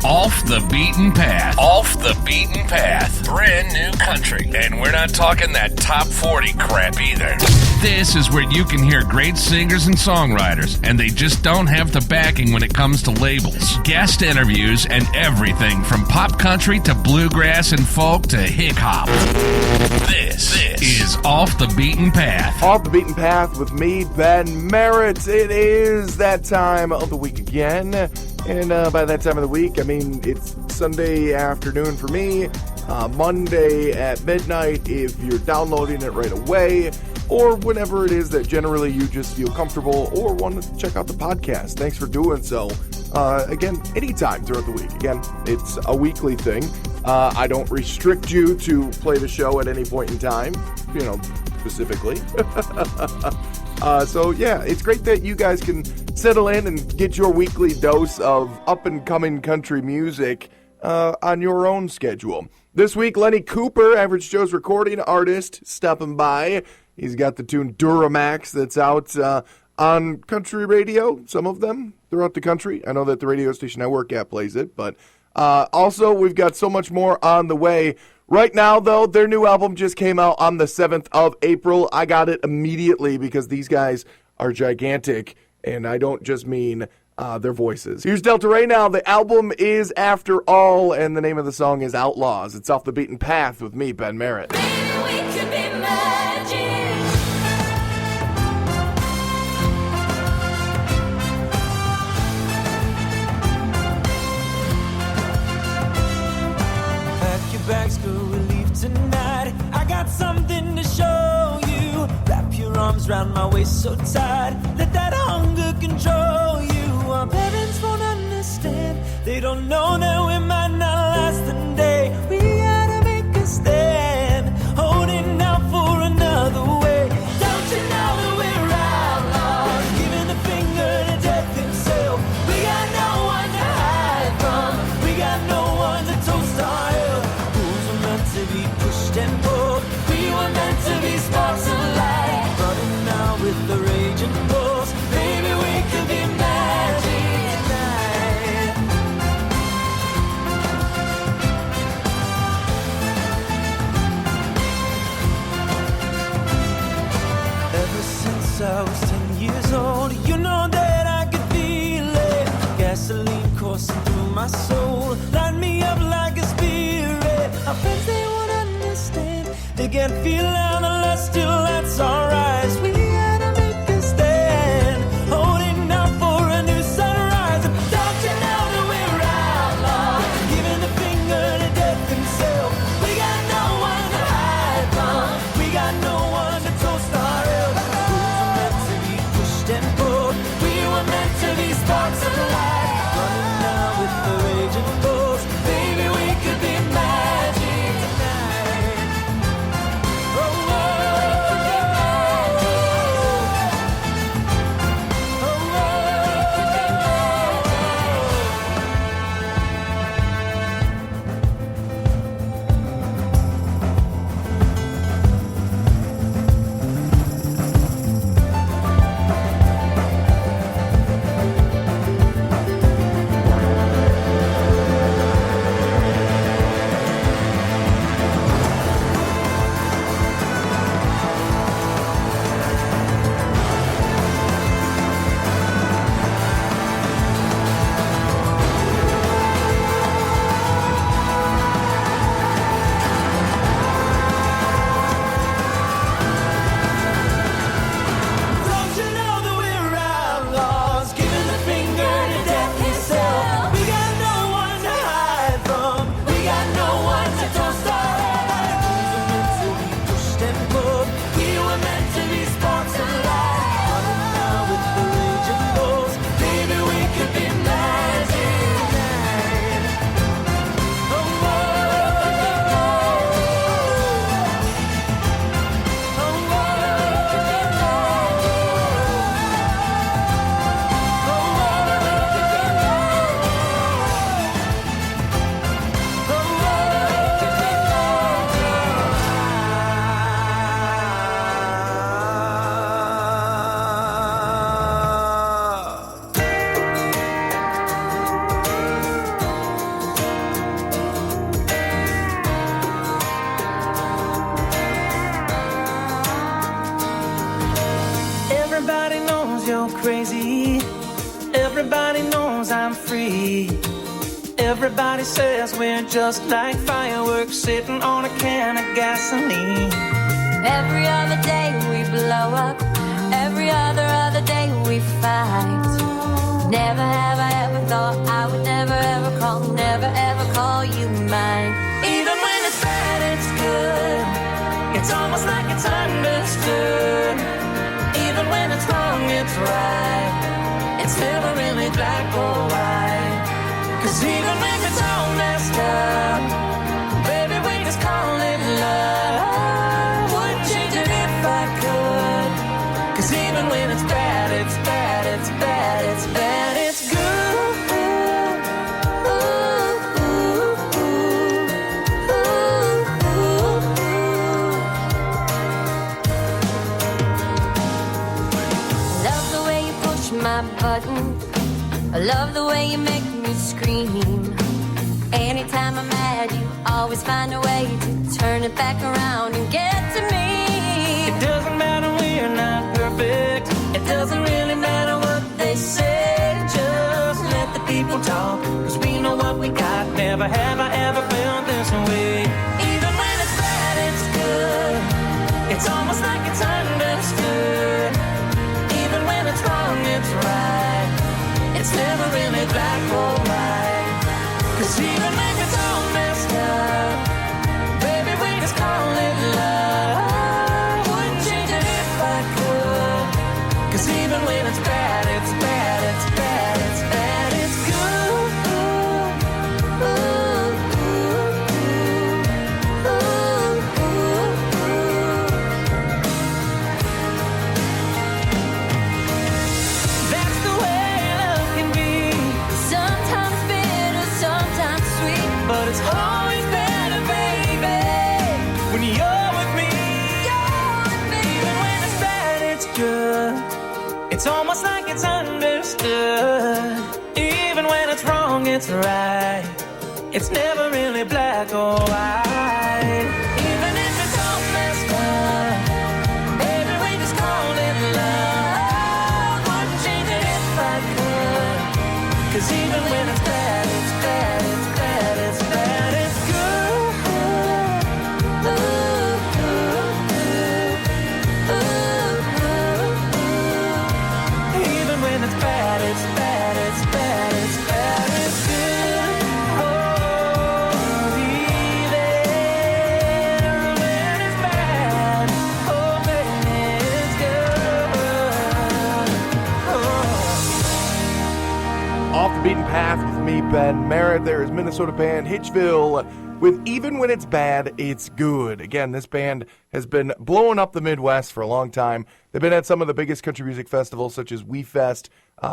Off the Beaten Path. Off the Beaten Path. Brand new country. And we're not talking that top 40 crap either. This is where you can hear great singers and songwriters, and they just don't have the backing when it comes to labels. Guest interviews and everything from pop country to bluegrass and folk to hip hop. This is Off the Beaten Path. Off the Beaten Path with me, Ben Merritt. It is that time of the week again. And by that time of the week, I mean it's Sunday afternoon for me, Monday at midnight if you're downloading it right away, or whenever it is that generally you just feel comfortable or want to check out the podcast. Thanks for doing so. Again, anytime throughout the week. Again, it's a weekly thing. I don't restrict you to play the show at any point in time, specifically. So yeah, it's great that you guys can settle in and get your weekly dose of up-and-coming country music on your own schedule. This week, Lenny Cooper, Average Joe's recording artist, stopping by. He's got the tune Duramax that's out on country radio, some of them throughout the country. I know that the radio station I work at plays it, but also we've got so much more on the way. Right now, though, their new album just came out on the 7th of April. I got it immediately because these guys are gigantic, and I don't just mean their voices. Here's Delta Ray now. The album is After All, and the name of the song is Outlaws. It's Off the Beaten Path with me, Ben Merritt. Maybe we could be magic. Pack your bags, girl, we leave tonight. I got something to show you. Wrap your arms around my waist so tight. Let that hunger control you. Our parents won't understand. They don't know that we might not last the day. We gotta make a stand, holding out for another way. Don't you know that we're outlaws, giving the finger to death himself. We got no one to hide from. We got no one to toast our hell. Rules were meant to be pushed and pulled. We were meant to be sparks of light, running now with the raging bulls. Maybe we could be magic tonight. Ever since I was 10 years old, you know that I could feel it. Gasoline coursing through my soul, light me up like a spirit. Our friends, they won't understand. They can't feel out unless still that's our eyes. We gotta make a stand, holding out for a new sunrise. And don't you know that we're outlaws, giving the finger to death himself. We got no one to hide from. We got no one to toast our hell. Rules were meant to be pushed and pulled. We were meant to be sparks of light, running now with the raging bulls. Baby, we could be magic tonight. Oh, oh, oh, oh. Everybody knows I'm free. Everybody says we're just like fireworks sitting on a can of gasoline. Every other day we blow up. Every other day we fight. Never have I ever thought I would never ever call you mine. Even when it's bad, it's good. It's almost like it's understood. Even when it's wrong, it's right. It's never really black or white. 'Cause even when it's all messed up, baby, we just call it love. Wouldn't change it if I could. 'Cause even when it's bad, it's bad, it's bad, it's bad, it's good. Love the way you push my button. I love the way you make me scream. Anytime I'm mad, you always find a way to turn it back around and get to me. It doesn't matter, we're not perfect. It doesn't really matter what they say. Just let the people talk, 'cause we know what we got. Never have I ever felt this way. Even when it's bad, it's good. It's almost like it's understood. Even when it's wrong, it's right. It's never really black or white. 'Cause even when it's all messed up, baby, we just call it love. Wouldn't change it if I could. 'Cause even when it's bad, it's bad, it's bad, it's bad, it's good. That's the way love can be. Sometimes bitter, sometimes sweet. But it's always better, baby, when you're with me. Even when it's bad, it's good. It's almost like it's understood. Even when it's wrong, it's right. It's never really black or white. Even if it's all messed up, baby, we just call it love. Wouldn't change it if I could. 'Cause even when it's bad, it's bad, it's bad, it's bad, it's good. Even when it's bad, it's bad, it's bad, it's bad, it's good. Oh, even when it's bad, oh, baby, it's good. Oh. Off the Beaten Path with me, Ben Merritt. There is Minnesota band Hitchville with Even When It's Bad, It's Good. Again, this band has been blowing up the Midwest for a long time. They've been at some of the biggest country music festivals, such as We Fest,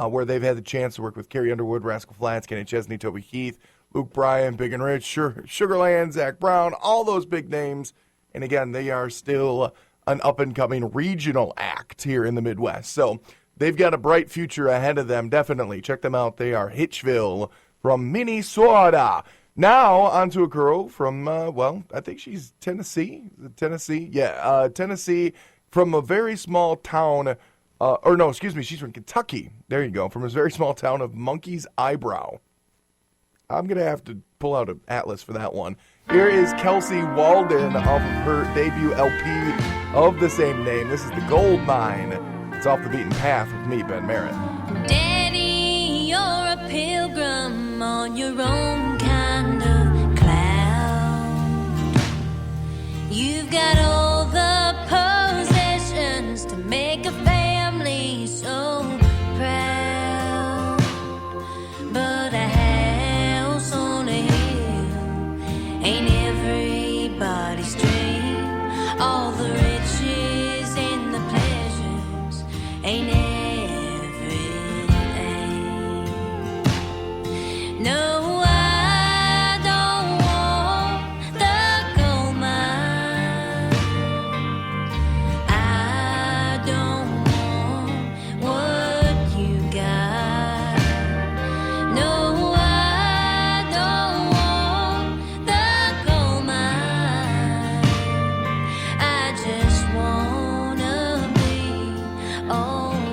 where they've had the chance to work with Carrie Underwood, Rascal Flatts, Kenny Chesney, Toby Keith, Luke Bryan, Big and Rich, Sugarland, Zach Brown, all those big names. And again, they are still an up-and-coming regional act here in the Midwest. So they've got a bright future ahead of them, definitely. Check them out. They are Hitchville from Minnesota. Now, on to a girl from, I think she's Tennessee. Is it Tennessee? Yeah, Tennessee, from a very small town, she's from Kentucky. There you go, from a very small town of Monkey's Eyebrow. I'm going to have to pull out an atlas for that one. Here is Kelsey Walden off of her debut LP of the same name. This is The Gold Mine. It's Off the Beaten Path with me, Ben Merritt. Daddy, you're a pilgrim on your own kind of cloud. You've got all the possessions to make a family so proud. But a house on a hill ain't everybody's dream. All the riches and the pleasures ain't everything. No, I don't want the gold mine. I don't want what you got. No, I don't want the gold mine. I just wanna be alright.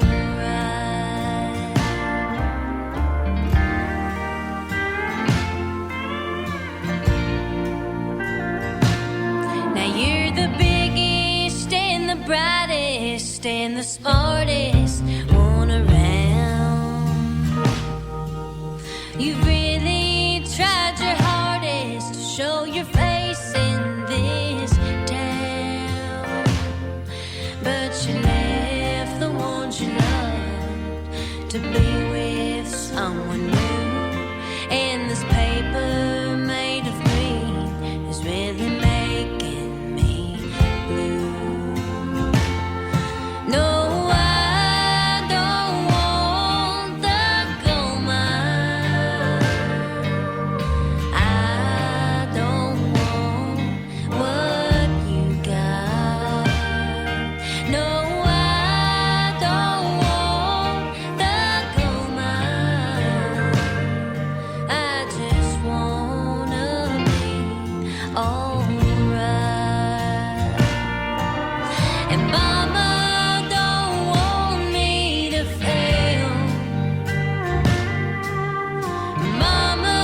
smartest and the smartest one around. You really tried your hardest to show your face in this town, but you left the ones you loved to be with someone new, and this paper made of green is really making me blue. No, I don't want the gold mine. I don't want what you got. No, I don't want the gold mine. I just wanna be alright. And Mama don't want me to fail. Mama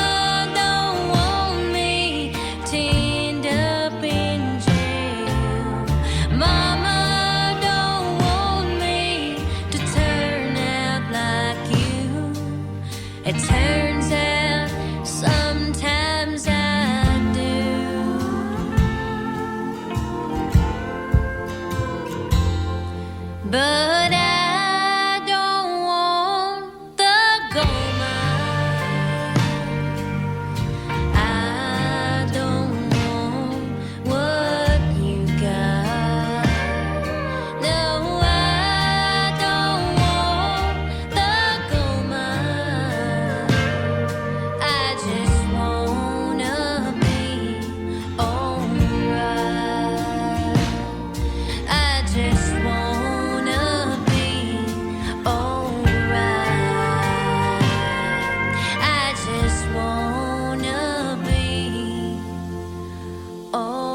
don't want me to end up in jail. Mama don't want me to turn out like you. It turns out sometimes I do. But I don't want the gold mine. I don't want what you got. No, I don't want the gold mine. I just wanna be alright. I just wanna be alright. I just wanna be alright.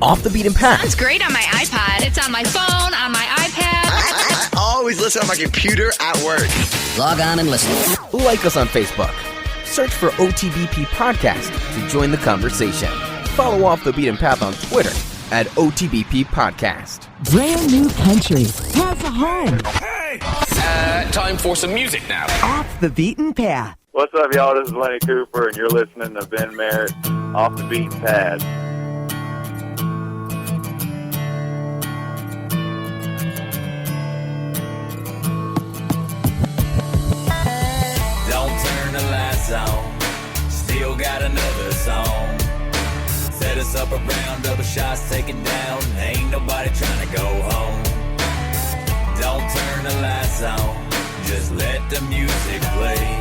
Off the Beaten Path. Sounds great on my iPod. It's on my phone, on my iPad. I always listen on my computer at work. Log on and listen. Like us on Facebook. Search for OTBP Podcast to join the conversation. Follow Off the Beaten Path on Twitter at OTBP Podcast. Brand new country has a home. Time for some music now. Off the Beaten Path. What's up, y'all? This is Lenny Cooper, and you're listening to Ben Merritt, Off the Beaten Path. Don't turn the lights on. Still got another song. Set us up around, double shots taken down. Ain't nobody trying to go home. Don't turn the lights on. Just let the music play.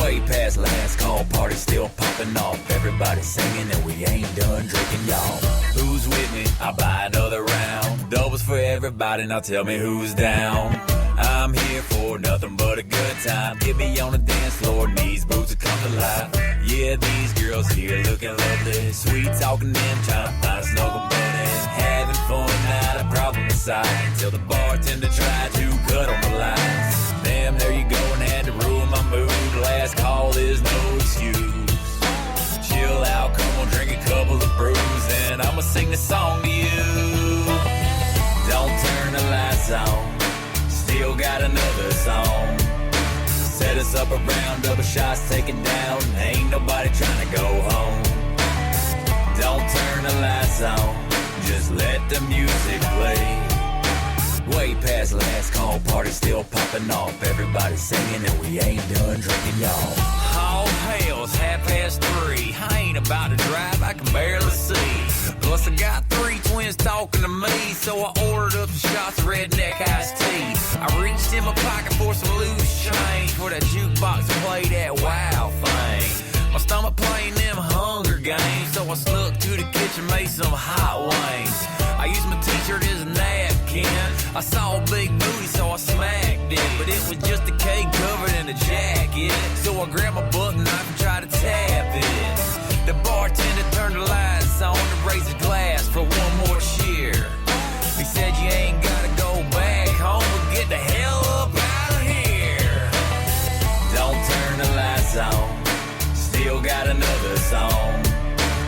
Way past last call, party still popping off. Everybody singing and we ain't done drinking, y'all. Who's with me? I'll buy another round. Doubles for everybody, now tell me who's down. I'm here for nothing but a good time. Get me on the dance floor, knees, boots, come to life. Yeah, these girls here looking lovely. Sweet talking them, trying to find a snuggle buddy. Having fun, not a problem aside. Until the bartender tried to cut on the lights. Damn, there you go and had to ruin my mood. Last call is no excuse. Chill out, come on, drink a couple of brews, and I'ma sing this song to you. Don't turn the lights on. Still got another song. Set us up around, double shots taken down. Ain't nobody trying to go home. Don't turn the lights on. Just let the music play. Way past last call, party still popping off. Everybody singing and we ain't done drinking, y'all. Oh, hell, it's 3:30. I ain't about to drive, I can barely see. Plus I got 3 twins talking to me, so I ordered up some shots of redneck iced tea. I reached in my pocket for some loose change for that jukebox to play that wow thing. My stomach playing them Hunger Games, so I snuck to the kitchen, made some hot wings. I used my t-shirt as a napkin. I saw a big booty, so I smacked it. But it was just a cake covered in a jacket. So I grabbed my butt knife and tried to tap it. The bartender turned the lights on to raise a glass for one more cheer. He said you ain't gotta go back home, but get the hell up out of here. Don't turn the lights on. Still got another song.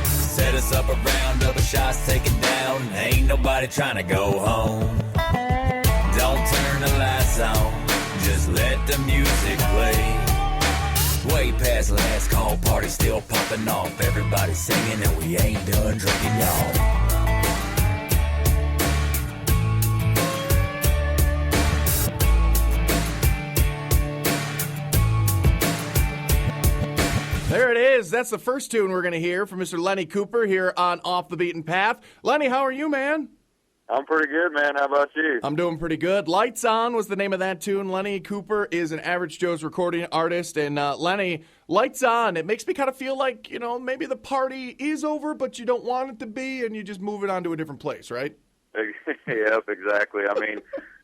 Set us up around, double shots, take it down. Ain't nobody trying to go home. Don't turn the lights on, just let the music play. Way past last call, party still popping off. Everybody singing and we ain't done drinking, y'all. There it is. That's the first tune we're going to hear from Mr. Lenny Cooper here on Off the Beaten Path. Lenny, how are you, man? I'm pretty good, man. How about you? I'm doing pretty good. Lights On was the name of that tune. Lenny Cooper is an Average Joe's recording artist. And Lenny, Lights On, it makes me kind of feel like, you know, maybe the party is over, but you don't want it to be, and you just move it on to a different place, right? Yep, exactly. I mean,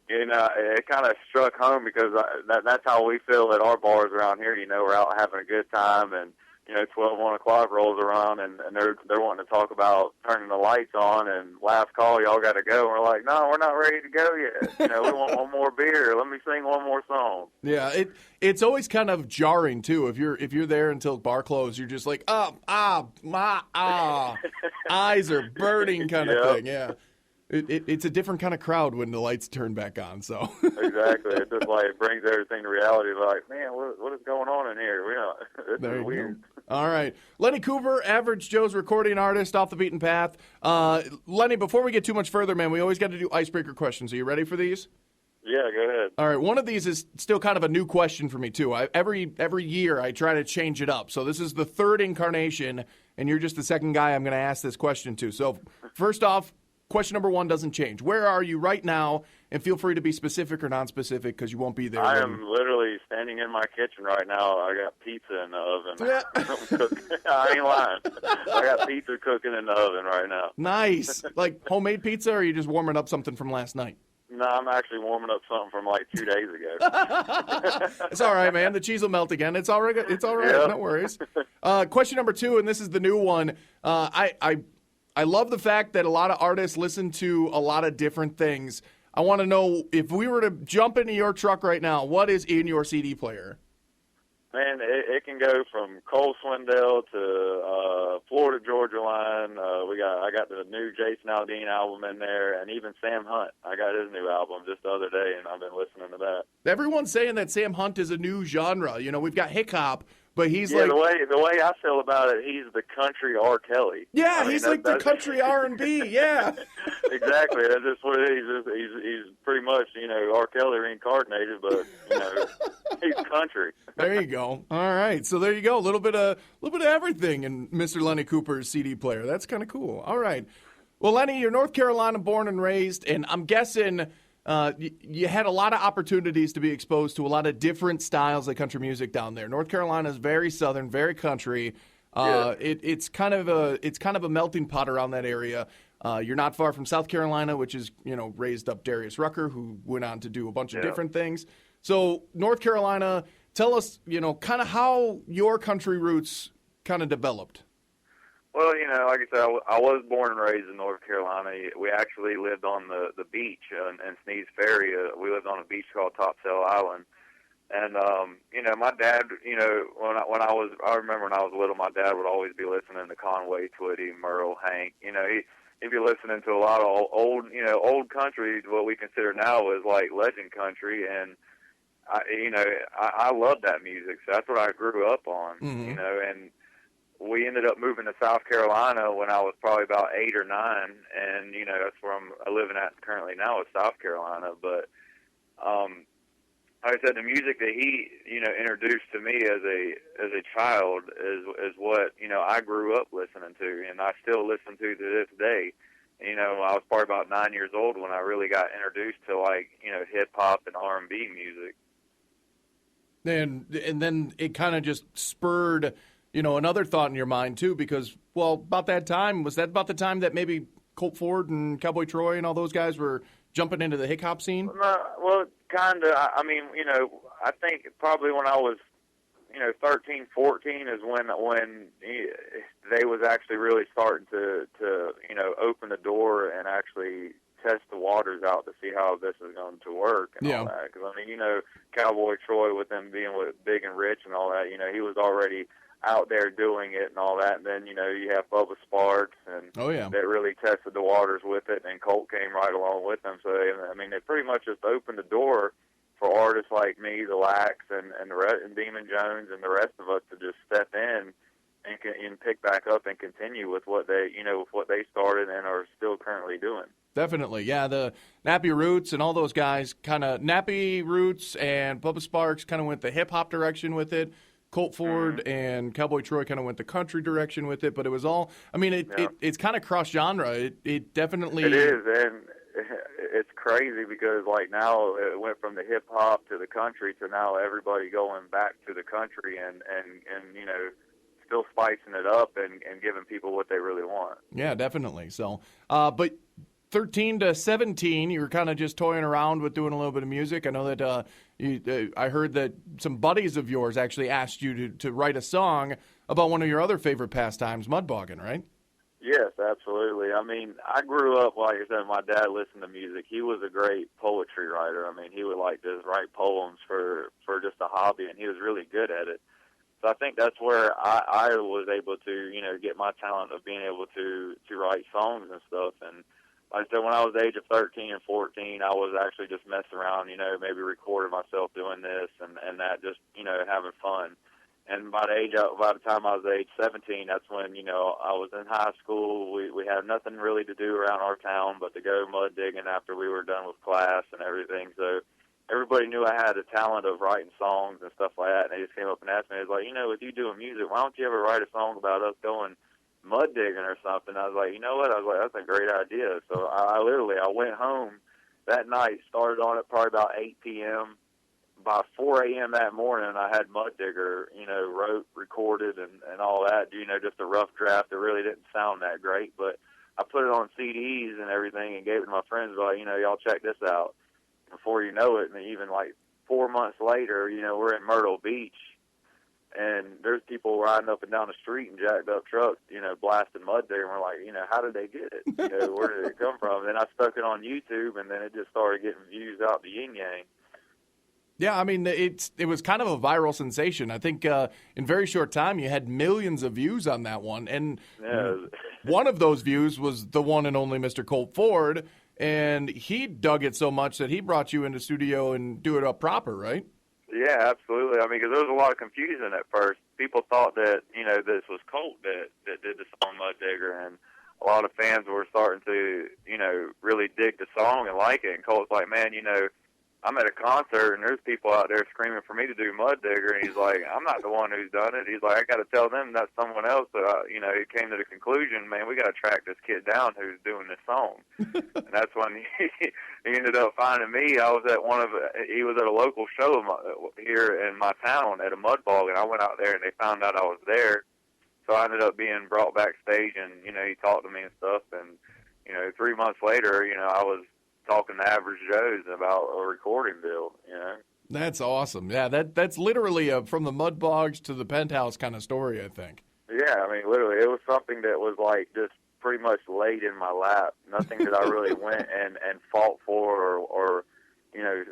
you know, it kind of struck home because that's how we feel at our bars around here. You know, we're out having a good time, and you know, 1 o'clock rolls around, and they're wanting to talk about turning the lights on, and last call, y'all got to go. And we're like, no, we're not ready to go yet. You know, we want one more beer. Let me sing one more song. Yeah, it's always kind of jarring too. If you're there until bar close, you're just like, eyes are burning kind of thing. Yeah. It's a different kind of crowd when the lights turn back on. So exactly, it just like brings everything to reality. Like, man, what is going on in here? This is weird. All right, Lenny Cooper, Average Joe's recording artist, Off the Beaten Path. Lenny, before we get too much further, man, we always got to do icebreaker questions. Are you ready for these? Yeah, go ahead. All right, one of these is still kind of a new question for me too. Every year I try to change it up. So this is the third incarnation, and you're just the second guy I'm going to ask this question to. So first off, question number 1 doesn't change. Where are you right now? And feel free to be specific or non-specific because you won't be there. I am literally standing in my kitchen right now. I got pizza in the oven. I ain't lying. I got pizza cooking in the oven right now. Nice. Like homemade pizza, or are you just warming up something from last night? No, I'm actually warming up something from like 2 days ago. It's all right, man. The cheese will melt again. It's all right. It's all right. Yep. No worries. Question number 2, and this is the new one. I love the fact that a lot of artists listen to a lot of different things. I want to know, if we were to jump into your truck right now, what is in your CD player? Man, it can go from Cole Swindell to Florida Georgia Line. I got the new Jason Aldean album in there, and even Sam Hunt. I got his new album just the other day, and I've been listening to that. Everyone's saying that Sam Hunt is a new genre. You know, we've got hip hop, but he's the way I feel about it, he's the country R. Kelly. Yeah, he's like the country R&B. Yeah, exactly. That's just what it is. He's pretty much, you know, R. Kelly reincarnated, but you know, he's country. There you go. All right, so there you go. A little bit of everything in Mr. Lenny Cooper's CD player. That's kind of cool. All right. Well, Lenny, you're North Carolina born and raised, and I'm guessing you had a lot of opportunities to be exposed to a lot of different styles of country music down there. North Carolina is very southern, very country. It's kind of a melting pot around that area. You're not far from South Carolina, which is, you know, raised up Darius Rucker, who went on to do a bunch of different things. So North Carolina, tell us, you know, kind of how your country roots kind of developed. Well, you know, like I said, I was born and raised in North Carolina. We actually lived on the beach in Sneeze Ferry. We lived on a beach called Topsail Island. And, you know, my dad, you know, I remember when I was little, my dad would always be listening to Conway Twitty, Merle, Hank. You know, he'd be listening to a lot of old country, what we consider now as like legend country. And, I love that music. So that's what I grew up on, you know, and we ended up moving to South Carolina when I was probably about 8 or 9, and you know that's where I'm living at currently now is South Carolina. But like I said, the music that he introduced to me as a child is what I grew up listening to, and I still listen to this day. You know, I was probably about 9 years old when I really got introduced to hip hop and R&B music. And then it kind of just spurred another thought in your mind, too, because, well, about that time, was that about the time that maybe Colt Ford and Cowboy Troy and all those guys were jumping into the hip hop scene? Well, kind of. I mean, I think probably when I was, 13, 14 is when they was actually really starting to open the door and actually test the waters out to see how this is going to work and all that. Because, I mean, Cowboy Troy with them being Big and Rich and all that, he was already out there doing it and all that. And then, you know, you have Bubba Sparks and that really tested the waters with it, and Colt came right along with them. So, I mean, they pretty much just opened the door for artists like me, the Lax, and Demon Jones, and the rest of us to just step in and pick back up and continue with what they started and are still currently doing. Definitely, yeah. The Nappy Roots and all those guys Nappy Roots and Bubba Sparks kind of went the hip hop direction with it. Colt Ford and Cowboy Troy kind of went the country direction with it, but it was all. I mean, it's kind of cross genre. It definitely it is, and it's crazy because like now it went from the hip hop to the country to now everybody going back to the country and you know, still spicing it up and giving people what they really want. Yeah, definitely. So, but 13 to 17, you were kind of just toying around with doing a little bit of music. I know that I heard that some buddies of yours actually asked you to write a song about one of your other favorite pastimes, mudbogging, right? Yes, absolutely. I mean, I grew up, like I said, my dad listened to music. He was a great poetry writer. I mean, he would like just write poems for just a hobby, and he was really good at it. So I think that's where I was able to, you know, get my talent of being able to write songs and stuff. And like I said, when I was the age of 13 and 14, I was actually just messing around, you know, maybe recording myself doing this and that, just, you know, having fun. And by the time I was age 17, that's when, you know, I was in high school. We had nothing really to do around our town but to go mud digging after we were done with class and everything. So everybody knew I had a talent of writing songs and stuff like that. And they just came up and asked me, it was like, you know, with you doing music, why don't you ever write a song about us going mud digging or something? I was like, you know what? I was like, that's a great idea. So I went home that night, started on it probably about 8 p.m. By 4 a.m. that morning, I had Mud Digger, you know, wrote, recorded, and all that. You know, just a rough draft. It really didn't sound that great, but I put it on CDs and everything and gave it to my friends. Like, you know, y'all check this out. Before you know it, and even like 4 months later, you know, we're in Myrtle Beach, and there's people riding up and down the street in jacked up trucks, you know, blasting Mud Digger. And we're like, you know, how did they get it? You know, where did it come from? And then I stuck it on YouTube, and then it just started getting views out the yin yang. Yeah, I mean, it was kind of a viral sensation. I think in very short time you had millions of views on that one. And one of those views was the one and only Mr. Colt Ford, and he dug it so much that he brought you into studio and do it up proper, right? Yeah, absolutely. I mean, because there was a lot of confusion at first. People thought that, you know, this was Colt that did the song Mud Digger, and a lot of fans were starting to, you know, really dig the song and like it. And Colt's like, man, you know, I'm at a concert, and there's people out there screaming for me to do Mud Digger, and he's like, I'm not the one who's done it. He's like, I got to tell them that's someone else. But, you know, he came to the conclusion, man, we got to track this kid down who's doing this song. And that's when he ended up finding me. He was at a local show here in my town at a mud bog, and I went out there, and they found out I was there. So I ended up being brought backstage, and, you know, he talked to me and stuff. And, you know, 3 months later, you know, I was talking to Average Joe's about a recording deal, you know. That's awesome. Yeah, that's literally from the mud bogs to the penthouse kind of story, I think. Yeah, I mean, literally, it was something that was like just pretty much laid in my lap. Nothing that I really went and fought for or you know,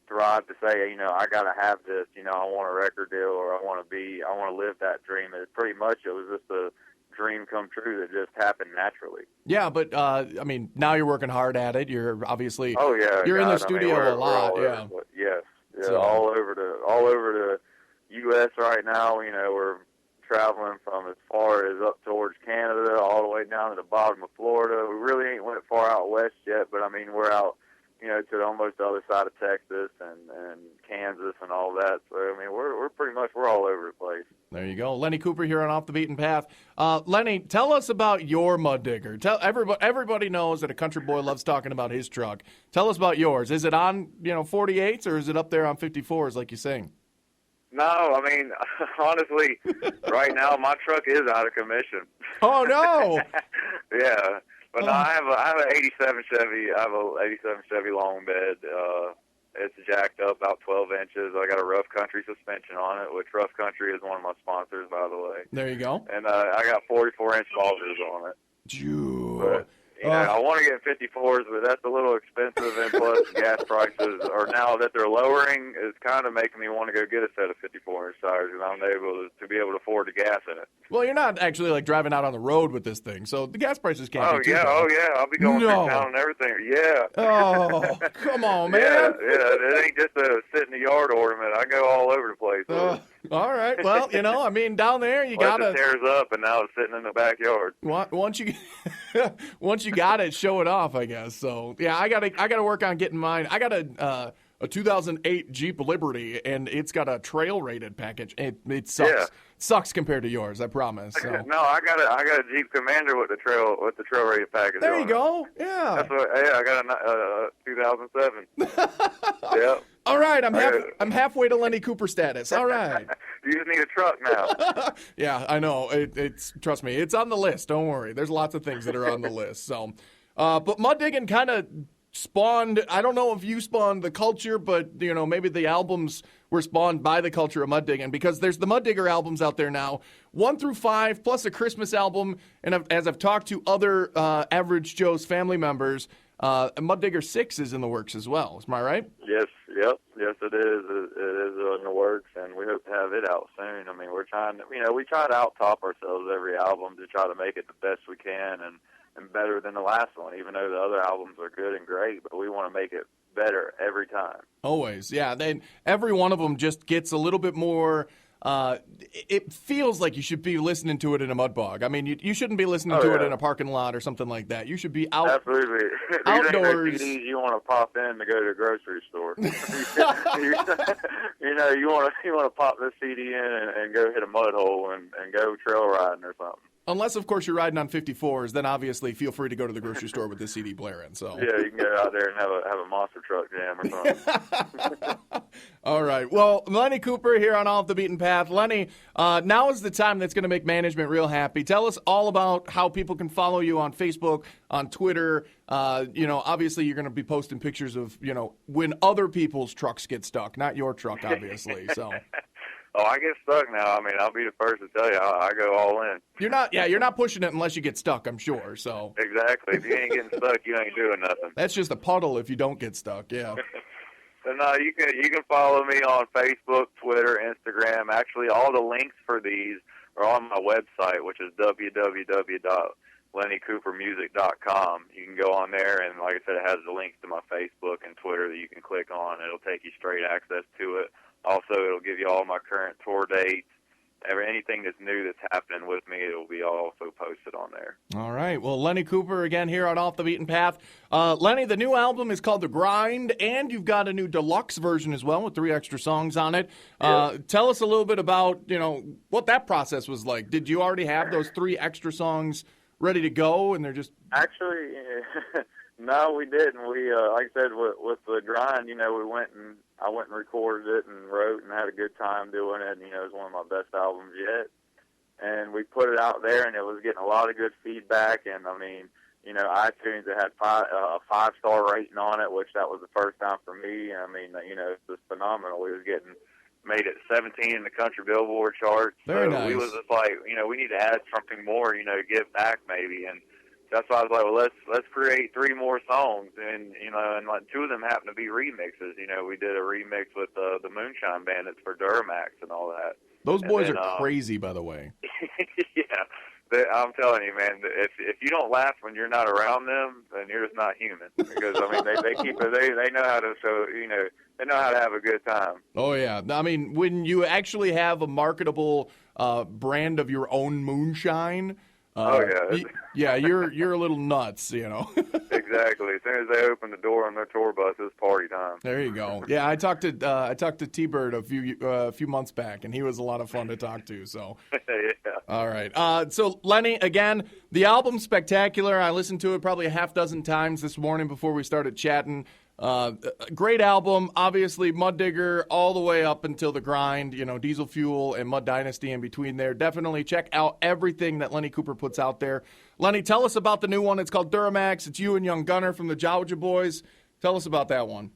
tried to say, you know, I got to have this, you know, I want a record deal or I want to live that dream. It was just a dream come true that just happened naturally. Yeah, but I mean, now you're working hard at it. You're obviously you're in the studio we're a lot. Yes, all over the U.S. right now. You know, we're traveling from as far as up towards Canada all the way down to the bottom of Florida. We really ain't went far out west yet, but I mean, we're out, you know, to almost the other side of Texas and Kansas and all that. So, I mean, we're all over the place. There you go. Lenny Cooper here on Off the Beaten Path. Lenny, tell us about your Mud Digger. Tell everybody knows that a country boy loves talking about his truck. Tell us about yours. Is it on, you know, 48s or is it up there on 54s like you sing? No, I mean, honestly, right now my truck is out of commission. Oh, no. Yeah. But no, I have an 87 Chevy. I have an 87 Chevy long bed. It's jacked up about 12 inches. I got a Rough Country suspension on it, which Rough Country is one of my sponsors, by the way. There you go. And I got 44-inch loggers on it. You know, I want to get 54s, but that's a little expensive, and plus gas prices are now that they're lowering is kind of making me want to go get a set of 54-inch tires, and I'm able to be able to afford the gas in it. Well, you're not actually like driving out on the road with this thing, so the gas prices can't be too bad. Oh yeah, I'll be going through town and everything. Yeah. Oh, come on, man. Yeah, it ain't just a sit in the yard ornament. I go all over the place. All right. Well, you know, I mean, down there you gotta. It tears up, and now it's sitting in the backyard. Once you got it, show it off, I guess. So yeah, I gotta work on getting mine. I got a 2008 Jeep Liberty, and it's got a trail rated package. It sucks. Yeah. Sucks compared to yours, I promise. So. No, I got a Jeep Commander with the trail rated package. There you go. Yeah. That's what. Yeah, I got a 2007. Yep. All right, I'm halfway to Lenny Cooper status. All right. You just need a truck now. Yeah, I know. It's trust me, it's on the list. Don't worry. There's lots of things that are on the list. So, but mud digging kind of spawned. I don't know if you spawned the culture, but you know, maybe the albums were spawned by the culture of mud digging, because there's the Mud Digger albums out there now, 1 through 5, plus a Christmas album. And as I've talked to other Average Joe's family members, Mud Digger 6 is in the works as well. Am I right? Yes, yep, yes, it is. It is in the works, and we hope to have it out soon. I mean, we're trying to, we try to out-top ourselves every album to try to make it the best we can and better than the last one, even though the other albums are good and great, but we want to make it better every time. Always, yeah. Then every one of them just gets a little bit more. It feels like you should be listening to it in a mud bog. I mean, you shouldn't be listening to it in a parking lot or something like that. You should be out. Absolutely. Outdoors. These ain't no CDs you want to pop in to go to the grocery store. You want to pop this CD in and go hit a mud hole and go trail riding or something. Unless, of course, you're riding on 54s, then obviously feel free to go to the grocery store with the CD blaring. So yeah, you can go out there and have a monster truck jam or something. All right. Well, Lenny Cooper here on Off the Beaten Path. Lenny, now is the time that's going to make management real happy. Tell us all about how people can follow you on Facebook, on Twitter. Obviously you're going to be posting pictures of, when other people's trucks get stuck, not your truck, obviously. So. Oh, I get stuck now. I mean, I'll be the first to tell you, I go all in. You're not pushing it unless you get stuck, I'm sure. So exactly. If you ain't getting stuck, you ain't doing nothing. That's just a puddle if you don't get stuck. Yeah. So no, you can follow me on Facebook, Twitter, Instagram. Actually, all the links for these are on my website, which is www.lennycoopermusic.com. You can go on there, and like I said, it has the links to my Facebook and Twitter that you can click on. It'll take you straight access to it. Also, it'll give you all my current tour dates. Anything that's new that's happening with me, it'll be also posted on there. All right. Well, Lenny Cooper again here on Off the Beaten Path. Lenny, the new album is called The Grind, and you've got a new deluxe version as well with 3 extra songs on it. Tell us a little bit about, what that process was like. Did you already have those 3 extra songs ready to go, and they're just... Actually, no, we didn't. We, like I said, with The Grind, I went and recorded it and wrote and had a good time doing it. And, it was one of my best albums yet. And we put it out there, and it was getting a lot of good feedback. And, iTunes, it had a 5-star rating on it, which that was the first time for me. And, it was phenomenal. We was made it 17 in the country Billboard charts. Very so nice. We was just like, we need to add something more, give back maybe. And that's why I was like, well, let's create 3 more songs, and like 2 of them happen to be remixes. We did a remix with the Moonshine Bandits for Duramax and all that. Those boys are crazy, by the way. Yeah, I'm telling you, man. If you don't laugh when you're not around them, then you're just not human. Because they keep it. They know how to they know how to have a good time. Oh yeah, I mean, when you actually have a marketable brand of your own moonshine. You're a little nuts, Exactly. As soon as they open the door on their tour bus, it's party time. There you go. Yeah, I talked to T-Bird a few months back, and he was a lot of fun to talk to. So, yeah. All right. So Lenny, again, the album's spectacular. I listened to it probably a half dozen times this morning before we started chatting. Great album, obviously Mud Digger all the way up until The Grind, Diesel Fuel and Mud Dynasty in between there. Definitely check out everything that Lenny Cooper puts out there. Lenny, tell us about the new one. It's called Duramax. It's you and Young Gunner from the Georgia Boys. Tell us about that one.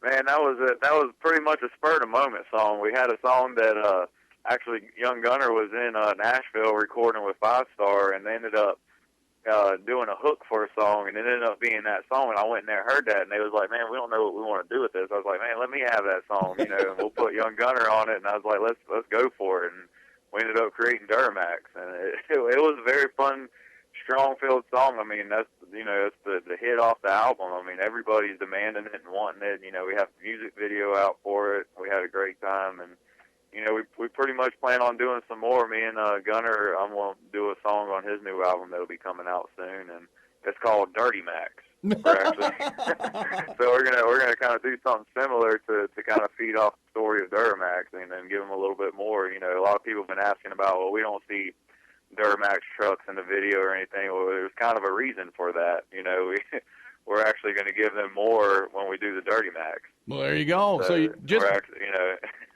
Man, that was pretty much a spur of the moment song. We had a song that actually Young Gunner was in Nashville recording with 5 Star, and they ended up doing a hook for a song, and it ended up being that song. And I went in there and heard that, and they was like, "Man, we don't know what we want to do with this." I was like, "Man, let me have that song, and we'll put Young Gunner on it." And I was like, "Let's go for it." And we ended up creating Duramax, and it was a very fun, strong-filled song. I mean, that's it's the hit off the album. I mean, everybody's demanding it and wanting it. We have the music video out for it. We had a great time, and we pretty much plan on doing some more. Me and Gunner, I'm going to do a song on his new album that'll be coming out soon, and it's called Dirty Max. So we're gonna kind of do something similar to kind of feed off the story of Duramax and then give them a little bit more. A lot of people have been asking about, well, we don't see Duramax trucks in the video or anything. Well, there's kind of a reason for that. We're actually going to give them more when we do the Dirty Max. Well, there you go. So you just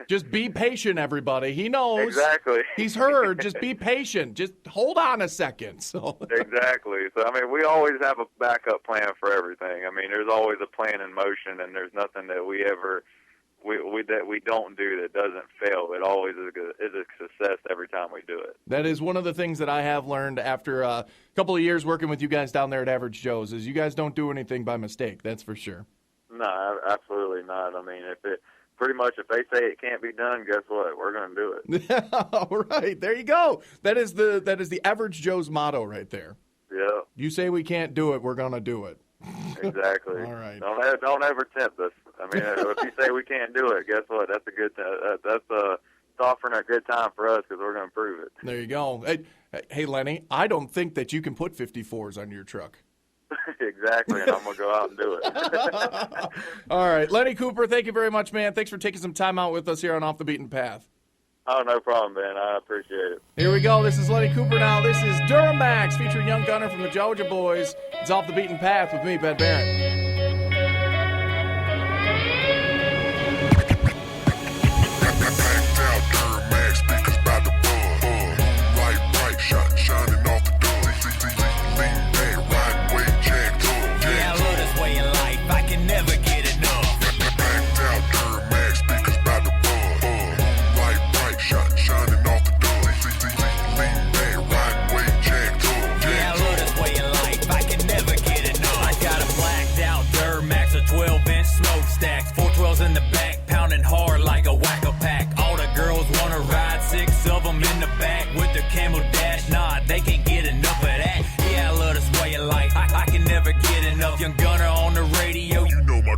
just be patient, everybody. He knows. Exactly. He's heard. Just be patient. Just hold on a second. So Exactly. So, I mean, we always have a backup plan for everything. I mean, there's always a plan in motion, and there's nothing that we ever that we don't do that doesn't fail. It always is a success every time we do it. That is one of the things that I have learned after a couple of years working with you guys down there at Average Joe's is you guys don't do anything by mistake. That's for sure. No, absolutely not. I mean, if they say it can't be done, guess what? We're going to do it. All right, there you go. That is the Average Joe's motto right there. Yeah. You say we can't do it, we're going to do it. Exactly. All right. Don't ever tempt us. I mean, if you say we can't do it, guess what? That's a good. That's offering a good time for us because we're going to prove it. There you go. Hey, Lenny, I don't think that you can put 54s on your truck. Exactly, and I'm going to go out and do it. All right. Lenny Cooper, thank you very much, man. Thanks for taking some time out with us here on Off the Beaten Path. Oh, no problem, man. I appreciate it. Here we go. This is Lenny Cooper now. This is Duramax featuring Young Gunner from the Georgia Boys. It's Off the Beaten Path with me, Ben Barrett.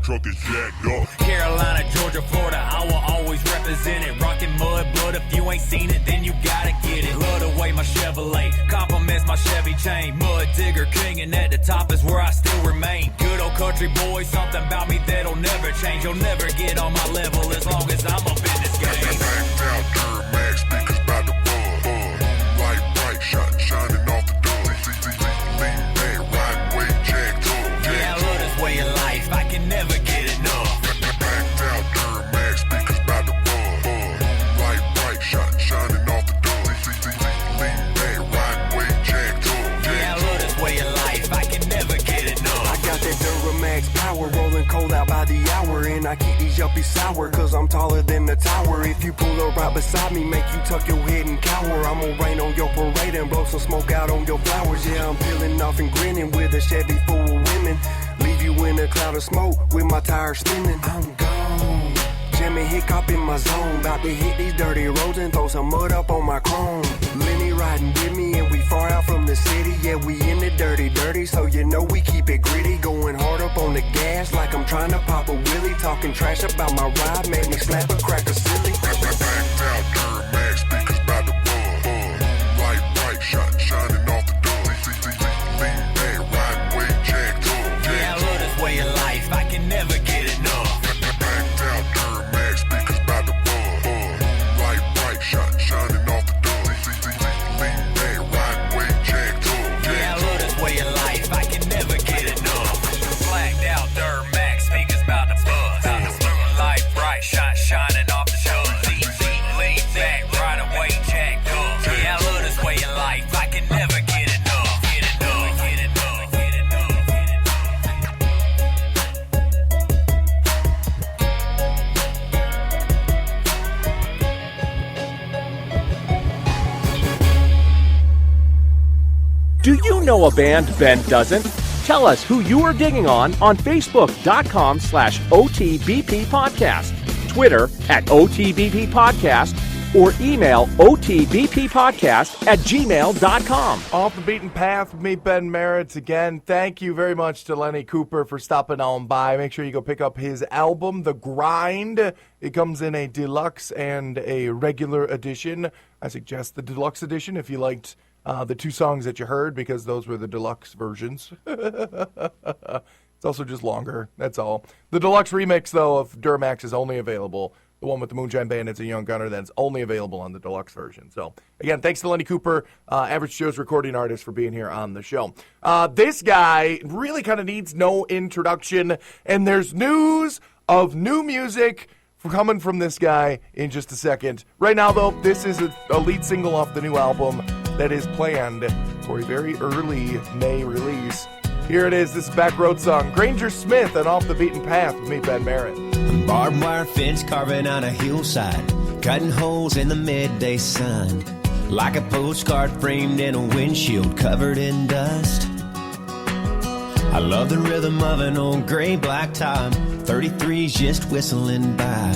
Truck is jacked up. Carolina, Georgia, Florida, I will always represent it. Rockin' mud, blood, if you ain't seen it, then you gotta get it. Love the way my Chevrolet compliments my Chevy chain. Mud digger king, and at the top is where I still remain. Good old country boy, something about me that'll never change. You'll never get on my level as long as I'm up in this game. Backed out Duramax, speakers by the buzz. Light bright, shining off the door. Lean back, riding way jacked up. Yeah, I love this way of life. I can never get enough. Backed out Duramax, speakers by the buzz. Light bright, shining off the door. Lean back, riding way jacked up. Yeah, I love this way of life. I can never get enough. I got that Duramax power, rolling cold out by the hour, and I keep these yuppies sour, cause I'm taller than the tower. If you pull up right beside me, make you tuck your head and cower. I'm gonna rain on your parade and blow some smoke out on your flowers. Yeah, I'm peeling off and grinning with a Chevy full of women. Leave you in a cloud of smoke with my tires spinning. I'm gone. Jimmy Hiccup in my zone. About to hit these dirty roads and throw some mud up on my chrome. Lenny riding with me and we far out from the city. Yeah, we in the dirty, so you know we keep it gritty. Going hard up on the gas like I'm trying to pop a wheelie. Talking trash about my ride, made me slap a cracker silly. Backed out Duramax, speakers by the buzz. Light bright, shining off the door. Lean back, riding way jacked up. Yeah, I love this way of life. I can never get enough. Backed out Duramax, speakers by the buzz. Light bright, shining off the door. Lean back, riding way jacked up. Yeah, I love this way of life. I can never get enough. Blacked out Duramax, speakers by the buzz. Light bright, shining off. Do you know a band Ben doesn't? Tell us who you are digging on Facebook.com/OTBP Podcast, Twitter @OTBP Podcast, or email otbppodcast@gmail.com. Off the Beaten Path with me, Ben Merritt. Again, thank you very much to Lenny Cooper for stopping on by. Make sure you go pick up his album, The Grind. It comes in a deluxe and a regular edition. I suggest the deluxe edition if you liked the two songs that you heard, because those were the deluxe versions. It's also just longer, that's all. The deluxe remix, though, of Duramax is only available. The one with the Moonshine Bandits and Young Gunner, that's only available on the deluxe version. So, again, thanks to Lenny Cooper, Average Joe's recording artist, for being here on the show. This guy really kind of needs no introduction, and there's news of new music coming from this guy in just a second. Right now, though, this is a lead single off the new album that is planned for a very early May release. Here it is, this Backroad song, Granger Smith and Off the Beaten Path with me, Ben Merritt. Barbed wire fence carving on a hillside, cutting holes in the midday sun, like a postcard framed in a windshield covered in dust. I love the rhythm of an old gray black top, 33's just whistling by.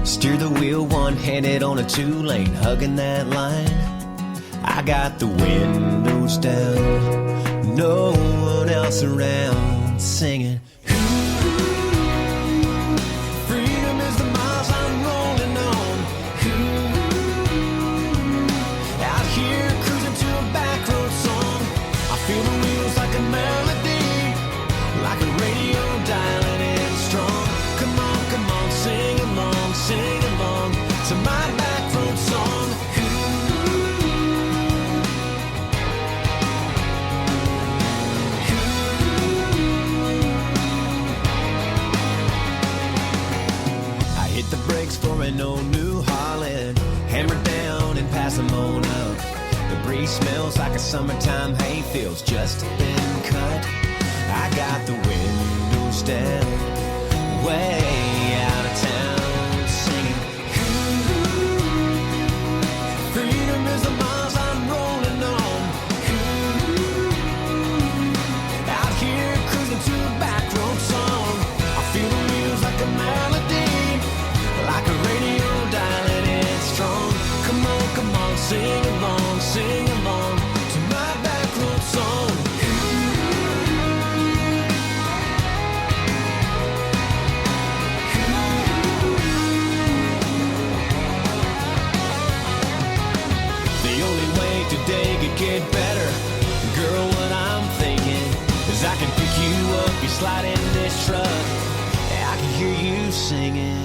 Steer the wheel one-handed on a two-lane, hugging that line. I got the windows down, no one else around, singing. Freedom is the miles I'm rolling on. Out here cruising to a backroad song. I feel the wheels like a melody, like a radio dialing in strong. Come on, sing along to my backroad song. The brakes for an old New Holland, hammer down and pass them on up. The breeze smells like a summertime hayfield's just been cut. I got the windows down, way out of town, singing. Freedom is the miles I'm rolling on. Out here cruising to a backroad song. I feel the wheels like a melody, like a radio dialing in strong. Come on, sing along to my backroad song. The only way today could get better, girl, what I'm thinking is I can pick you up, you slide in this truck, I can hear you singing.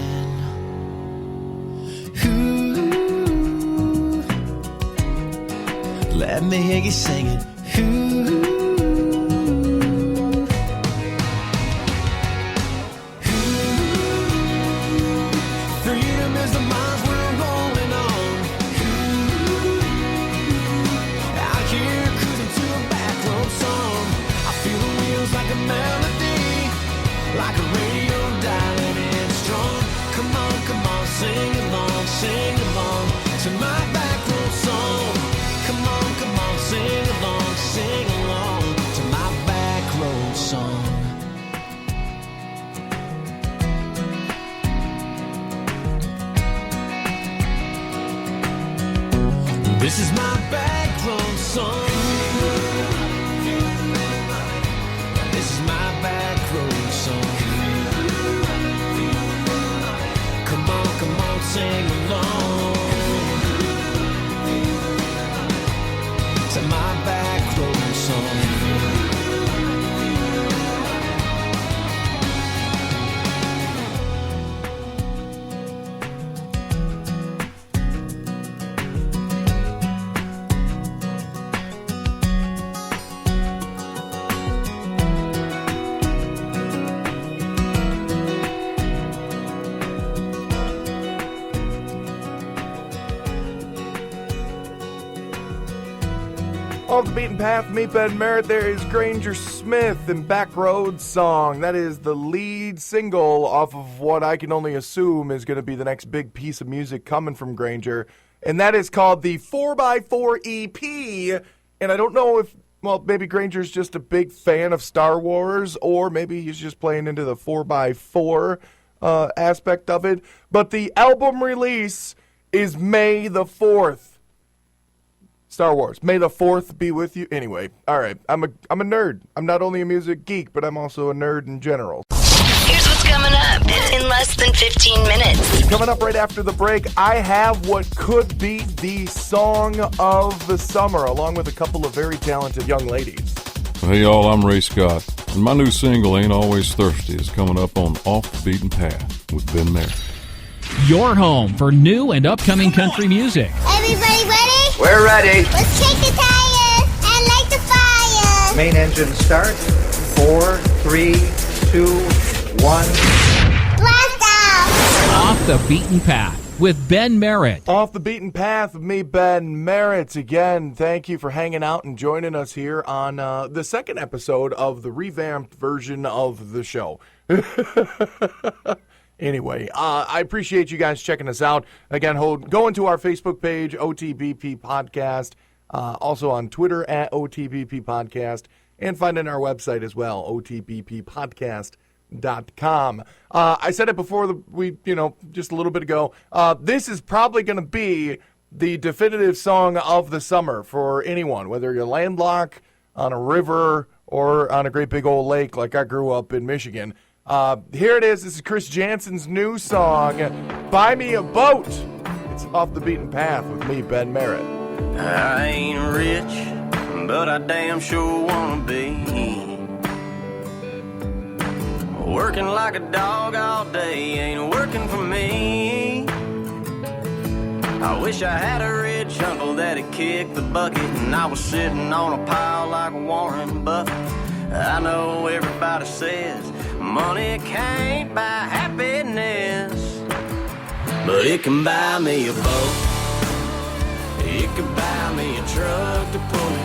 Let me hear you singing. Freedom is the miles we're rolling on. Out here cruising to a backroad song. I feel the wheels like a melody, like a radio dialing in strong. Come on, sing along to my backroad song. Come on, sing along to my backroad song. This is my backroad song. This is my backroad song. Come on, sing along to my backroad song. Off the Beaten Path, meet Ben Merritt. There is Granger Smith and Backroad Song. That is the lead single off of what I can only assume is going to be the next big piece of music coming from Granger. And that is called the 4x4 EP. And I don't know if well, maybe Granger's just a big fan of Star Wars, or maybe he's just playing into the 4x4 aspect of it. But the album release is May the 4th. Star Wars. May the 4th be with you. Anyway, all right. I'm a nerd. I'm not only a music geek, but I'm also a nerd in general. Here's what's coming up in less than 15 minutes. Coming up right after the break, I have what could be the song of the summer, along with a couple of very talented young ladies. Hey y'all, I'm Ray Scott, and my new single, Ain't Always Thirsty, is coming up on Off the Beaten Path with Ben Merritt. Your home for new and upcoming country music. Everybody ready? We're ready. Let's kick the tires and light the fire. Main engine start. 4, 3, 2, 1. Blast off! Off the Beaten Path with Ben Merritt. Off the Beaten Path with me, Ben Merritt. Again, thank you for hanging out and joining us here on the second episode of the revamped version of the show. Anyway, I appreciate you guys checking us out. Again, go into our Facebook page, OTBP Podcast, also on Twitter at OTBP Podcast, and find it on our website as well, otbppodcast.com. I said it before just a little bit ago. This is probably going to be the definitive song of the summer for anyone, whether you're landlocked on a river or on a great big old lake like I grew up in Michigan. Here it is. This is Chris Jansen's new song, Buy Me a Boat. It's Off the Beaten Path with me, Ben Merritt. I ain't rich, but I damn sure wanna be. Working like a dog all day ain't working for me. I wish I had a rich uncle that'd kick the bucket and I was sitting on a pile like Warren Buffett. I know everybody says money can't buy happiness, but it can buy me a boat. It can buy me a truck to pull it.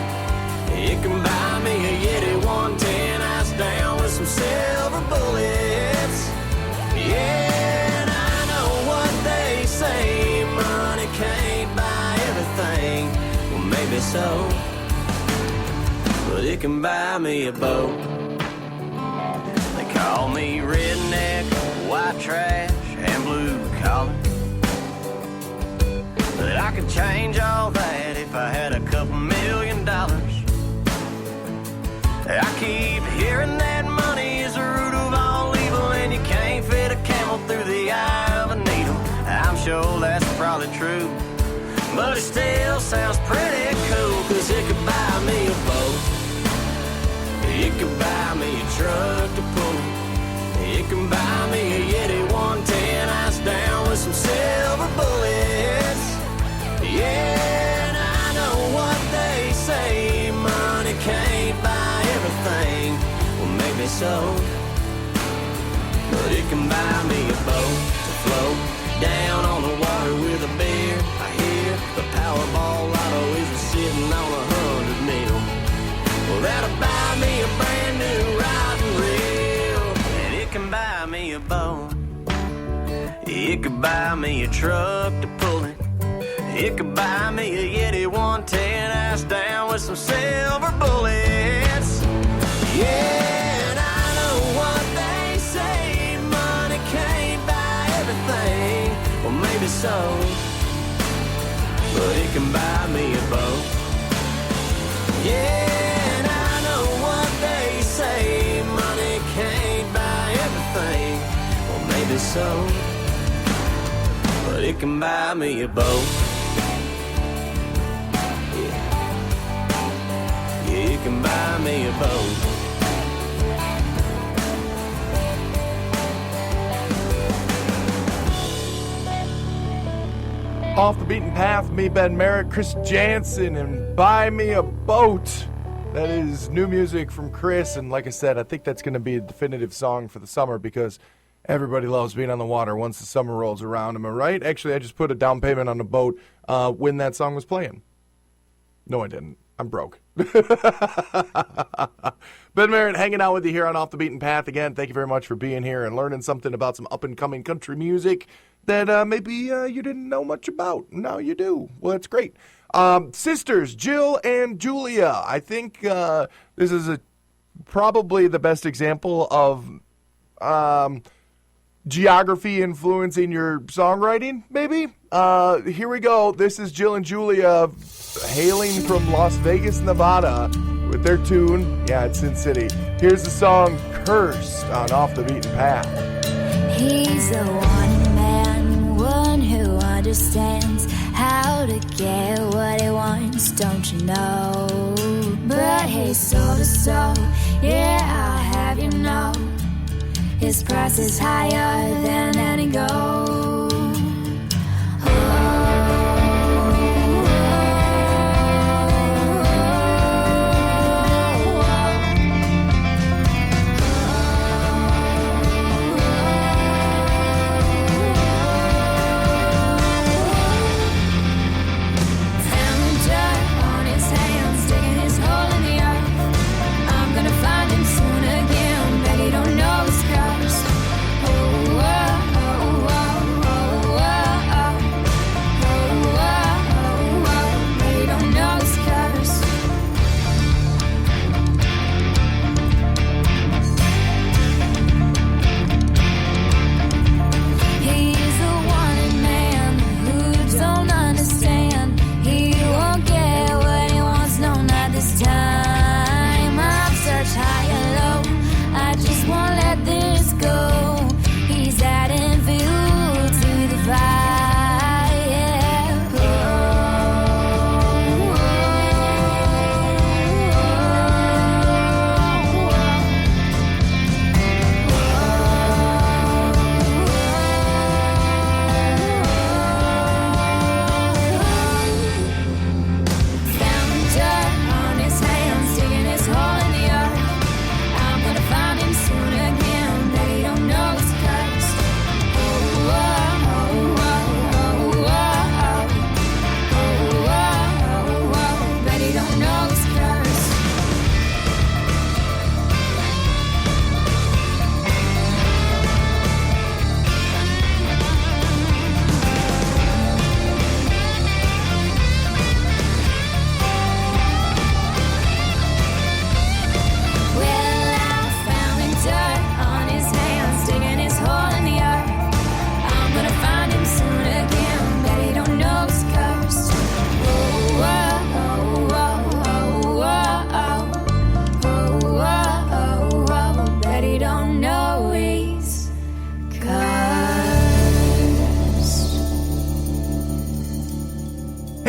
It can buy me a Yeti 110 ice down with some silver bullets. Yeah, and I know what they say, money can't buy everything. Well, maybe so, but it can buy me a boat. They call me redneck, white trash, and blue collar, but I could change all that if I had a couple $1 million. I keep hearing that money is the root of all evil, and you can't fit a camel through the eye of a needle. I'm sure that's probably true, but it still sounds pretty cool, 'cause it could buy me a boat. It could buy me a truck to pull it. It can buy me a Yeti 110 ice down with some silver bullets. Yeah, and I know what they say, money can't buy everything. Well, maybe so, but it can buy me a boat to float down on the water with a beer. I hear the Powerball lotto is sitting on 100 mil. Well, that'll buy me a brand new rod and reel, and it can buy me a boat. It could buy me a truck to pull it. It could buy me a Yeti 110 ice down with some silver bullets. Yeah, and I know what they say, money can't buy everything. Well, maybe so, but it can buy me a boat. Yeah, and I know what they say, money can't buy everything. Well, maybe so, but it can buy me a boat. It can buy me a boat. Off the Beaten Path, me, Ben Merritt, Chris Jansen, and Buy Me a Boat. That is new music from Chris, and like I said, I think that's going to be a definitive song for the summer because everybody loves being on the water once the summer rolls around. Am I right? Actually, I just put a down payment on the boat when that song was playing. No, I didn't. I'm broke. Ben Merritt hanging out with you here on Off the Beaten Path. Again, thank you very much for being here and learning something about some up-and-coming country music that maybe you didn't know much about. Now you do. Well, that's great. Sisters, Jill and Julia. I think this is probably the best example of geography influencing your songwriting, maybe? Here we go. This is Jill and Julia hailing from Las Vegas, Nevada with their tune. Yeah, it's Sin City. Here's the song Cursed on Off the Beaten Path. He's the one man, one who understands how to get what he wants, don't you know? But he's soul to soul, yeah, I'll have you know. His price is higher than any gold.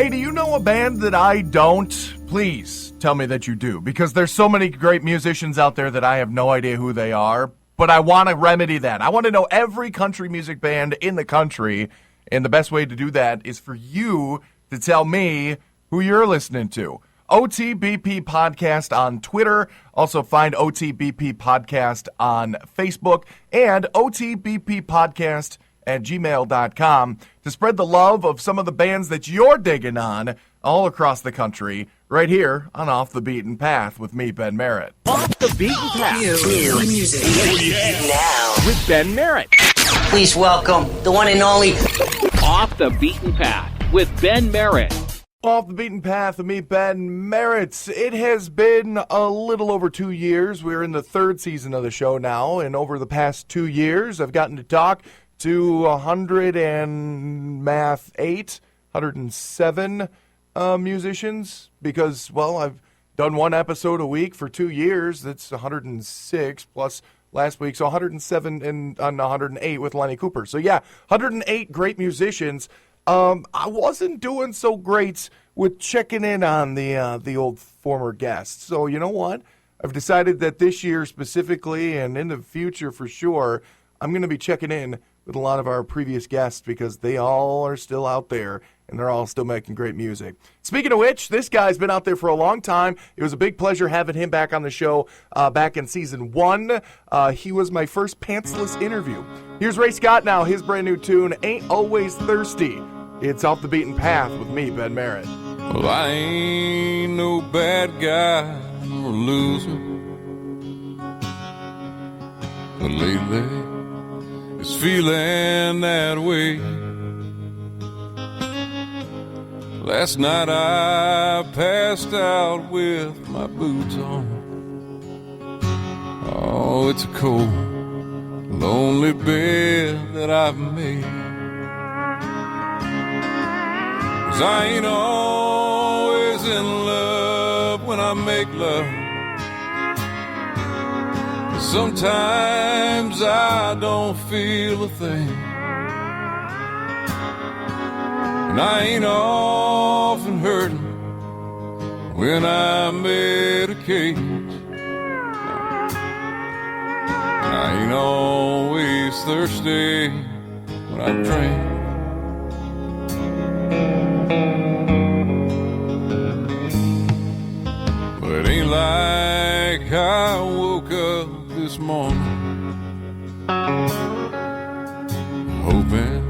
Hey, do you know a band that I don't? Please tell me that you do, because there's so many great musicians out there that I have no idea who they are, but I want to remedy that. I want to know every country music band in the country, and the best way to do that is for you to tell me who you're listening to. OTBP Podcast on Twitter. Also find OTBP Podcast on Facebook and OTBP Podcast at gmail.com to spread the love of some of the bands that you're digging on all across the country, right here on Off the Beaten Path with me, Ben Merritt. Off the Beaten Path. New music. Now. With Ben Merritt. Please welcome the one and only Off the Beaten Path with Ben Merritt. Off the Beaten Path with me, Ben Merritt. It has been a little over 2 years. We're in the third season of the show now, and over the past 2 years, I've gotten to talk to 107 musicians, because, well, I've done one episode a week for 2 years. That's 106 plus last week, so 107 and on 108 with Lenny Cooper. So yeah, 108 great musicians. I wasn't doing so great with checking in on the old former guests. So you know what? I've decided that this year specifically, and in the future for sure, I'm going to be checking in with a lot of our previous guests, because they all are still out there and they're all still making great music. Speaking of which, this guy's been out there for a long time. It was a big pleasure having him back on the show back in season 1. He was my first pantsless interview. Here's Ray Scott now, his brand new tune, Ain't Always Thirsty. It's Off the Beaten Path with me, Ben Merritt. Well, I ain't no bad guy or loser, but lately is feeling that way. Last night I passed out with my boots on. Oh, it's a cold, lonely bed that I've made. 'Cause I ain't always in love when I make love. Sometimes I don't feel a thing, and I ain't often hurting when I medicate, and I ain't always thirsty when I drink. But it ain't like I woke up this morning hoping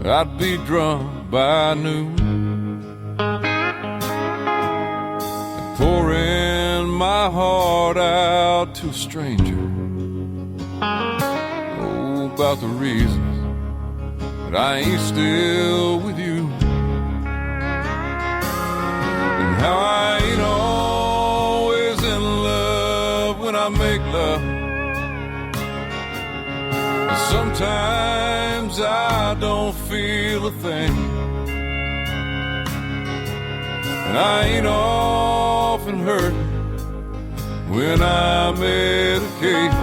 I'd be drunk by noon and pouring my heart out to a stranger, oh, about the reasons that I ain't still with you, and how I ain't always in love when I make love. Sometimes I don't feel a thing, and I ain't often hurt when I medicate,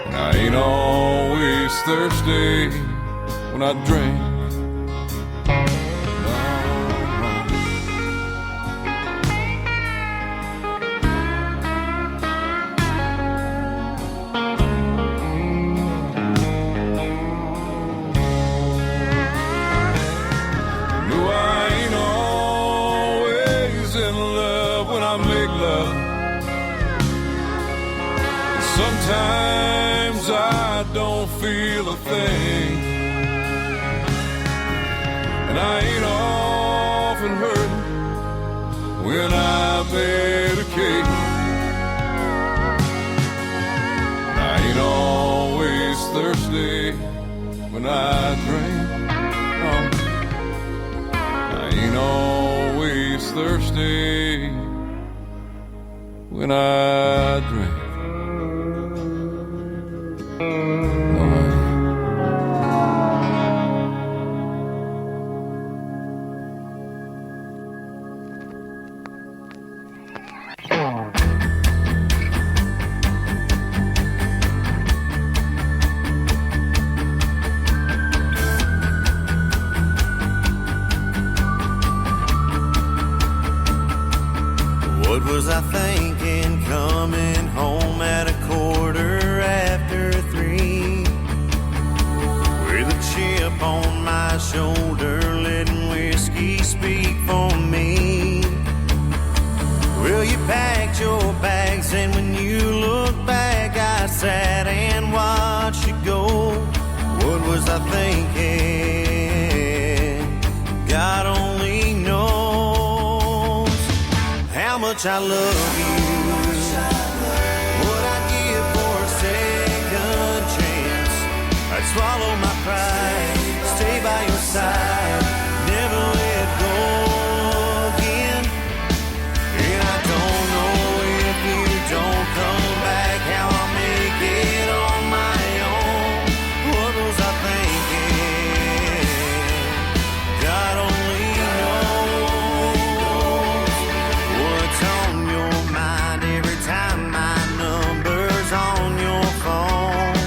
and I ain't always thirsty when I drink. Sometimes I don't feel a thing, and I ain't often hurting when I medicate, and I ain't always thirsty when I drink. No, I ain't always thirsty when I drink. What was I thinking coming home at 3:15 with a chip on my shoulder, letting whiskey speak for me? Well, you packed your bags, and when you look back, I sat and watched you go. What was I thinking? God only knows how much I love you. What I'd give for a second chance. I'd swallow my pride, stay by your side, never let go again. And I don't know if you don't come back, how I'll make it on my own. What was I thinking? God only knows what's on your mind every time my number's on your phone.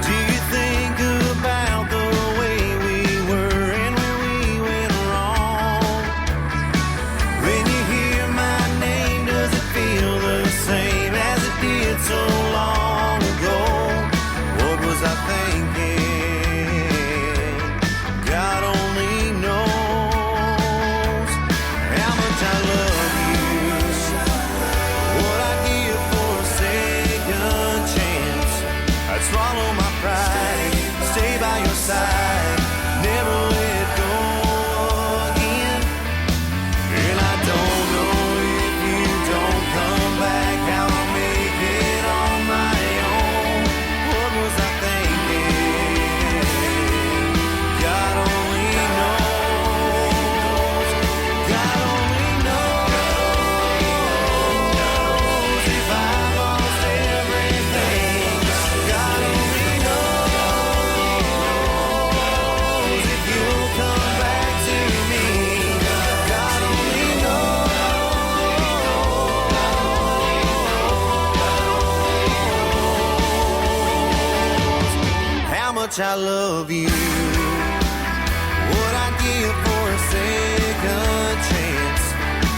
Do you think about the way we were and where we went wrong? When you hear my name, does it feel the same as it did so long ago? What was I thinking? God only knows how much I love you. What I'd give for a second chance. I'd swallow my pride, stay by your side, never let go again. And I don't know if you don't come back, how I'll make it on my much I love you. What I'd give for a second chance.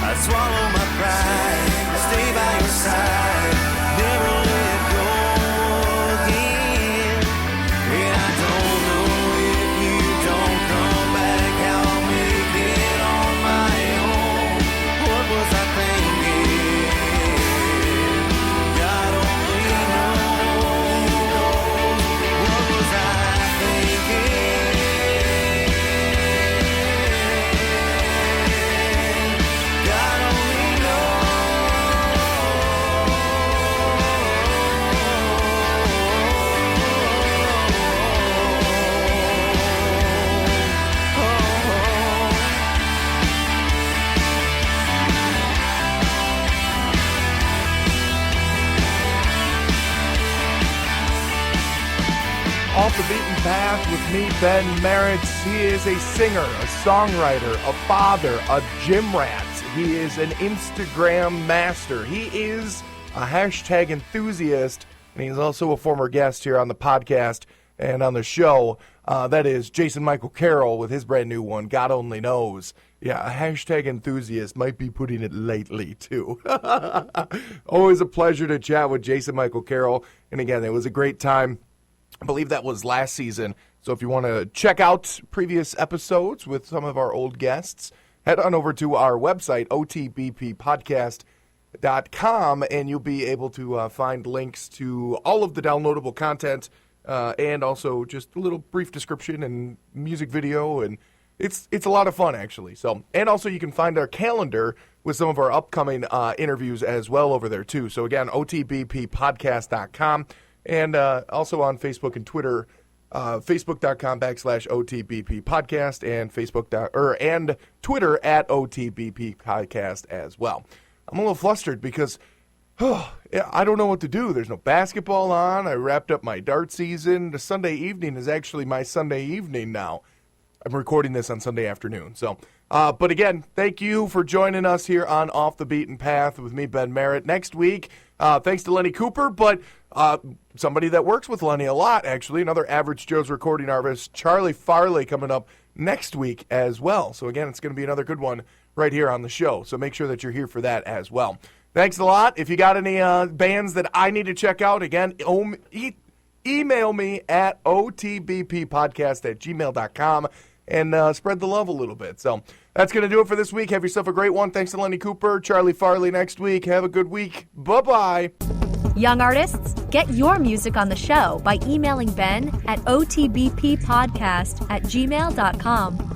I'd swallow my pride, stay by your side, never let go again. And I don't know if you don't come back, how I'll make it on my own. What was I thinking? God only knows. What was I thinking? God only Off the Beaten Path with me, Ben Merritt. He is a singer, a songwriter, a father, a gym rat. He is an Instagram master. He is a hashtag enthusiast, and he's also a former guest here on the podcast and on the show. That is Jason Michael Carroll with his brand new one, God Only Knows. Yeah, a hashtag enthusiast might be putting it lightly, too. Always a pleasure to chat with Jason Michael Carroll. And again, it was a great time. I believe that was last season. So if you want to check out previous episodes with some of our old guests, head on over to our website, otbppodcast.com, and you'll be able to find links to all of the downloadable content and also just a little brief description and music video. And it's a lot of fun, actually. So, and also you can find our calendar with some of our upcoming interviews as well over there, too. So again, otbppodcast.com. And also on Facebook and Twitter, facebook.com/OTBP podcast and and Twitter at OTBP podcast as well. I'm a little flustered because I don't know what to do. There's no basketball on. I wrapped up my dart season. The Sunday evening is actually my Sunday evening now. I'm recording this on Sunday afternoon. So, but again, thank you for joining us here on Off the Beaten Path with me, Ben Merritt. Next week, thanks to Lenny Cooper, but somebody that works with Lenny a lot, actually, another Average Joe's recording artist, Charlie Farley, coming up next week as well. So again, it's going to be another good one right here on the show. So make sure that you're here for that as well. Thanks a lot. If you got any bands that I need to check out, again, email me at otbppodcast@gmail.com and spread the love a little bit. So that's going to do it for this week. Have yourself a great one. Thanks to Lenny Cooper, Charlie Farley next week. Have a good week. Bye-bye. Young artists, get your music on the show by emailing Ben at otbppodcast@gmail.com